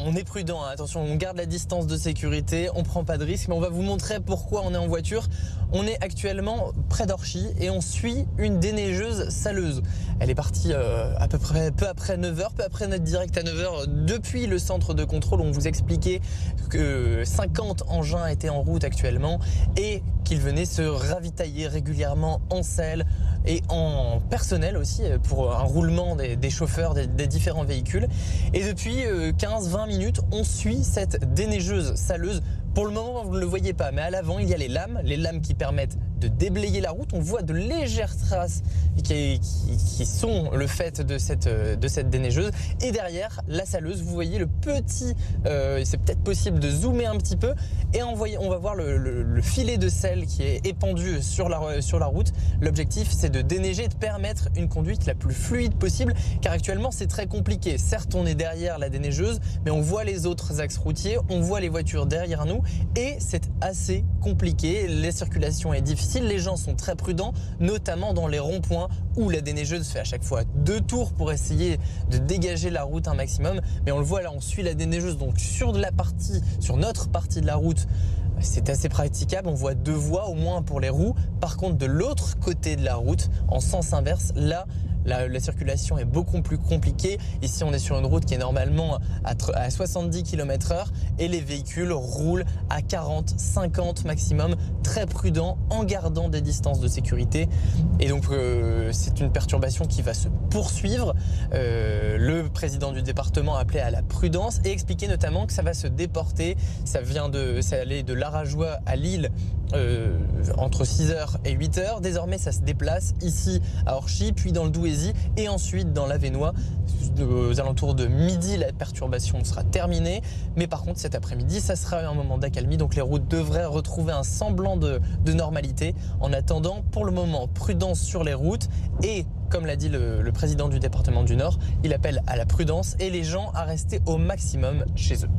on est prudent, hein. Attention, on garde la distance de sécurité, on prend pas de risque, mais on va vous montrer pourquoi on est en voiture. On est actuellement près d'Orchy et on suit une déneigeuse saleuse. Elle est partie à peu près peu après 9h, peu après notre direct à 9h depuis le centre de contrôle où on vous expliquait que 50 engins étaient en route actuellement et qu'ils venaient se ravitailler régulièrement en selle et en personnel aussi pour un roulement des chauffeurs des différents véhicules. Et depuis 15-20 minutes, on suit cette déneigeuse saleuse. Pour le moment, vous ne le voyez pas, mais à l'avant, il y a les lames qui permettent de déblayer la route. On voit de légères traces qui sont le fait de cette déneigeuse. Et derrière, la saleuse, vous voyez le petit, c'est peut-être possible de zoomer un petit peu, et on va voir le filet de sel qui est épandu sur la route. L'objectif, c'est de déneiger et de permettre une conduite la plus fluide possible, car actuellement, c'est très compliqué. Certes, on est derrière la déneigeuse, mais on voit les autres axes routiers, on voit les voitures derrière nous, et c'est assez compliqué. La circulation est difficile, les gens sont très prudents, notamment dans les ronds-points où la déneigeuse fait à chaque fois 2 tours pour essayer de dégager la route un maximum. Mais on le voit là, on suit la déneigeuse donc sur notre partie de la route. C'est assez praticable, on voit 2 voies au moins pour les roues. Par contre, de l'autre côté de la route, en sens inverse, là, la circulation est beaucoup plus compliquée. Ici, on est sur une route qui est normalement à 70 km/h et les véhicules roulent à 40, 50 maximum, très prudent en gardant des distances de sécurité. Et donc, c'est une perturbation qui va se poursuivre. Le président du département a appelé à la prudence et expliqué notamment que ça va se déporter. Ça allait de Larajois à Lille entre 6h et 8h. Désormais, ça se déplace ici à Orchy, puis dans le Douaisis et ensuite dans l'Avesnois. Aux alentours de midi, la perturbation sera terminée. Mais par contre, cet après-midi, ça sera un moment d'accalmie. Donc les routes devraient retrouver un semblant de normalité. En attendant, pour le moment, prudence sur les routes. Et comme l'a dit le président du département du Nord, il appelle à la prudence et les gens à rester au maximum chez eux.